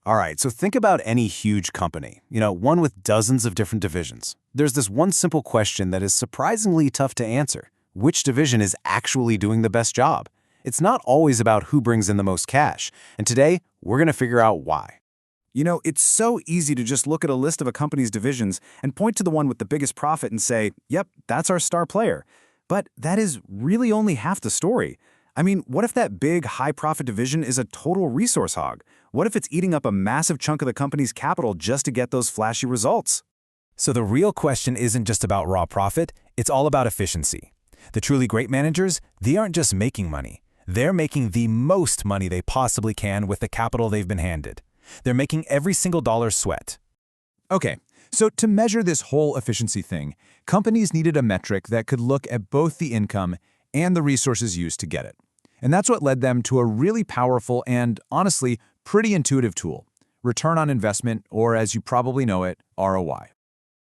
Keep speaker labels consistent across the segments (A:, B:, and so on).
A: All right, so think about any huge company, one with dozens of different divisions. There's this one simple question that is surprisingly tough to answer. Which division is actually doing the best job? It's not always about who brings in the most cash, and today we're going to figure out why.
B: It's so easy to just look at a list of a company's divisions and point to the one with the biggest profit and say, yep, that's our star player. But that is really only half the story. What if that big, high-profit division is a total resource hog? What if it's eating up a massive chunk of the company's capital just to get those flashy results?
C: So the real question isn't just about raw profit, it's all about efficiency. The truly great managers, they aren't just making money. They're making the most money they possibly can with the capital they've been handed. They're making every single dollar sweat.
D: Okay, so to measure this whole efficiency thing, companies needed a metric that could look at both the income and the resources used to get it. And that's what led them to a really powerful and, honestly, pretty intuitive tool, return on investment, or as you probably know it, ROI.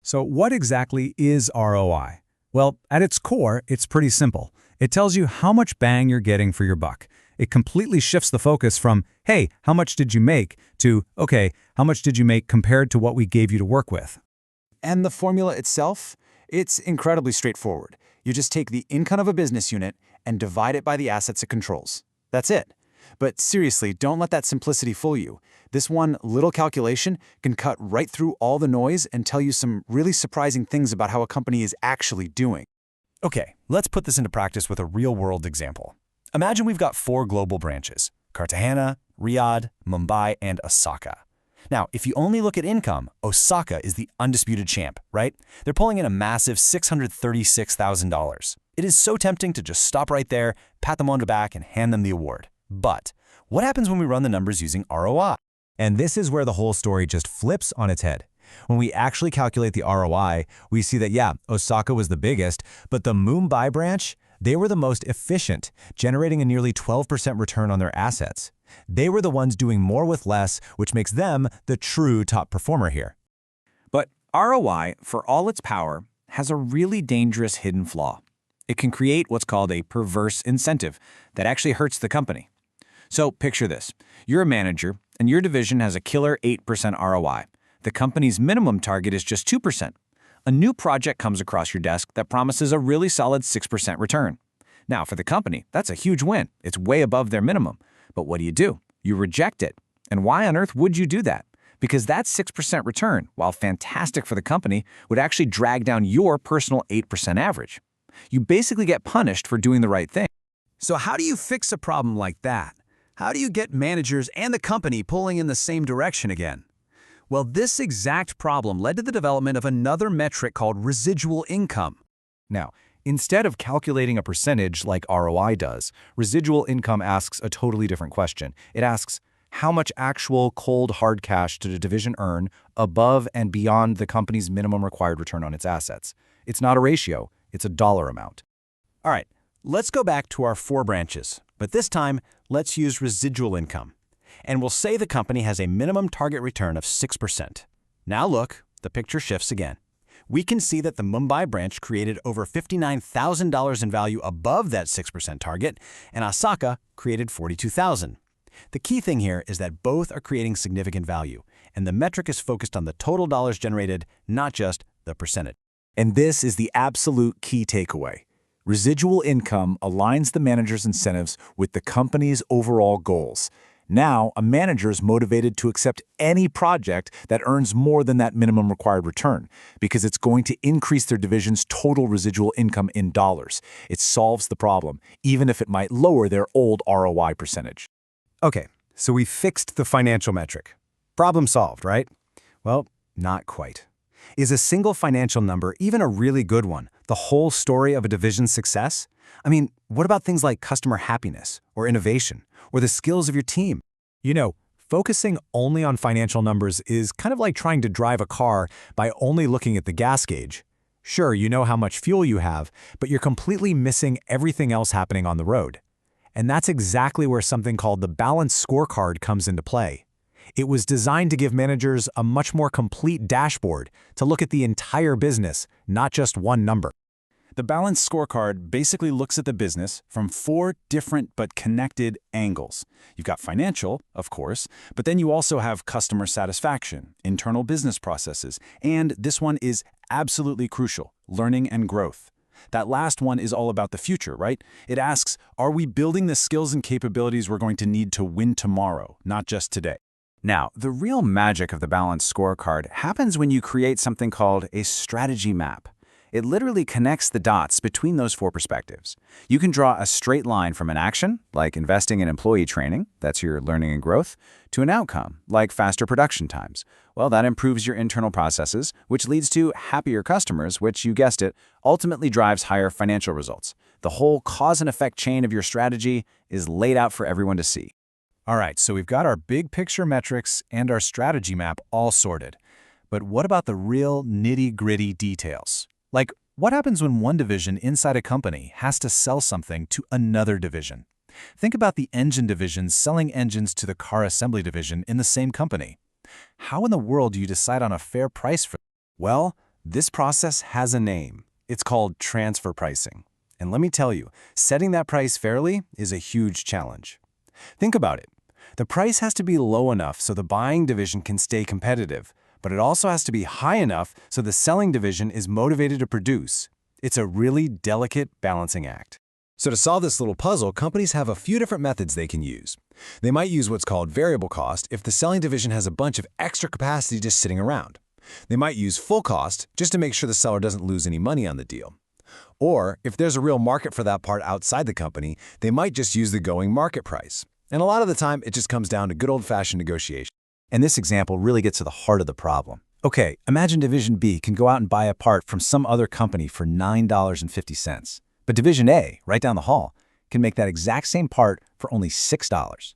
E: So what exactly is ROI? Well, at its core, it's pretty simple. It tells you how much bang you're getting for your buck. It completely shifts the focus from, hey, how much did you make, to, okay, how much did you make compared to what we gave you to work with?
B: And the formula itself? It's incredibly straightforward. You just take the income of a business unit and divide it by the assets it controls. That's it. But seriously, don't let that simplicity fool you. This one little calculation can cut right through all the noise and tell you some really surprising things about how a company is actually doing.
C: Okay, let's put this into practice with a real-world example. Imagine we've got 4 global branches: Cartagena, Riyadh, Mumbai, and Osaka. Now, if you only look at income, Osaka is the undisputed champ, right? They're pulling in a massive $636,000. It is so tempting to just stop right there, pat them on the back, and hand them the award. But what happens when we run the numbers using ROI?
E: And this is where the whole story just flips on its head. When we actually calculate the ROI, we see that, yeah, Osaka was the biggest, but the Mumbai branch, they were the most efficient, generating a nearly 12% return on their assets. They were the ones doing more with less, which makes them the true top performer here.
B: But ROI, for all its power, has a really dangerous hidden flaw. It can create what's called a perverse incentive that actually hurts the company. So picture this. You're a manager, and your division has a killer 8% ROI. The company's minimum target is just 2%. A new project comes across your desk that promises a really solid 6% return. Now, for the company, that's a huge win. It's way above their minimum. But what do? You reject it. And why on earth would you do that? Because that 6% return, while fantastic for the company, would actually drag down your personal 8% average. You basically get punished for doing the right thing.
D: So how do you fix a problem like that? How do you get managers and the company pulling in the same direction again? Well, this exact problem led to the development of another metric called residual income.
C: Now, instead of calculating a percentage like ROI does, residual income asks a totally different question. It asks, how much actual cold hard cash did a division earn above and beyond the company's minimum required return on its assets? It's not a ratio, it's a dollar amount. All right, let's go back to our 4 branches, but this time, let's use residual income. And we'll say the company has a minimum target return of 6%. Now look, the picture shifts again. We can see that the Mumbai branch created over $59,000 in value above that 6% target, and Osaka created $42,000. The key thing here is that both are creating significant value, and the metric is focused on the total dollars generated, not just the percentage.
B: And this is the absolute key takeaway. Residual income aligns the manager's incentives with the company's overall goals. Now, a manager is motivated to accept any project that earns more than that minimum required return because it's going to increase their division's total residual income in dollars. It solves the problem, even if it might lower their old ROI percentage.
A: Okay, so we fixed the financial metric. Problem solved, right? Well, not quite. Is a single financial number, even a really good one, the whole story of a division's success? What about things like customer happiness, or innovation, or the skills of your team?
E: Focusing only on financial numbers is kind of like trying to drive a car by only looking at the gas gauge. Sure, you know how much fuel you have, but you're completely missing everything else happening on the road. And that's exactly where something called the balanced scorecard comes into play. It was designed to give managers a much more complete dashboard to look at the entire business, not just one number.
D: The balanced scorecard basically looks at the business from 4 different but connected angles. You've got financial, of course, but then you also have customer satisfaction, internal business processes, and this one is absolutely crucial, learning and growth. That last one is all about the future, right? It asks, are we building the skills and capabilities we're going to need to win tomorrow, not just today?
B: Now, the real magic of the balanced scorecard happens when you create something called a strategy map. It literally connects the dots between those 4 perspectives. You can draw a straight line from an action, like investing in employee training, that's your learning and growth, to an outcome, like faster production times. Well, that improves your internal processes, which leads to happier customers, which, you guessed it, ultimately drives higher financial results. The whole cause and effect chain of your strategy is laid out for everyone to see.
C: All right, so we've got our big picture metrics and our strategy map all sorted. But what about the real nitty-gritty details? Like, what happens when one division inside a company has to sell something to another division? Think about the engine division selling engines to the car assembly division in the same company. How in the world do you decide on a fair price for?
A: Well, this process has a name. It's called transfer pricing. And let me tell you, setting that price fairly is a huge challenge. Think about it. The price has to be low enough so the buying division can stay competitive, but it also has to be high enough so the selling division is motivated to produce. It's a really delicate balancing act. So to solve this little puzzle, companies have a few different methods they can use. They might use what's called variable cost if the selling division has a bunch of extra capacity just sitting around. They might use full cost just to make sure the seller doesn't lose any money on the deal. Or if there's a real market for that part outside the company, they might just use the going market price. And a lot of the time, it just comes down to good old-fashioned negotiation.
B: And this example really gets to the heart of the problem. Okay, imagine Division B can go out and buy a part from some other company for $9.50. But Division A, right down the hall, can make that exact same part for only $6.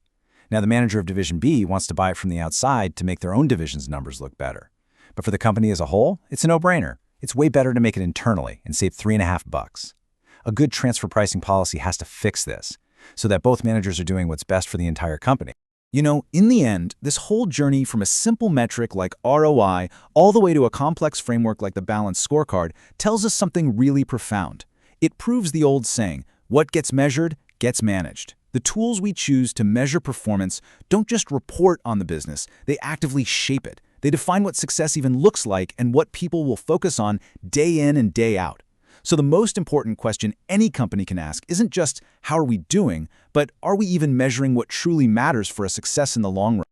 B: Now, the manager of Division B wants to buy it from the outside to make their own division's numbers look better. But for the company as a whole, it's a no-brainer. It's way better to make it internally and save $3.50. A good transfer pricing policy has to fix this, so that both managers are doing what's best for the entire company.
D: You know, in the end, this whole journey from a simple metric like ROI all the way to a complex framework like the balanced scorecard tells us something really profound. It proves the old saying, what gets measured gets managed. The tools we choose to measure performance don't just report on the business, they actively shape it. They define what success even looks like and what people will focus on day in and day out. So the most important question any company can ask isn't just how are we doing, but are we even measuring what truly matters for a success in the long run?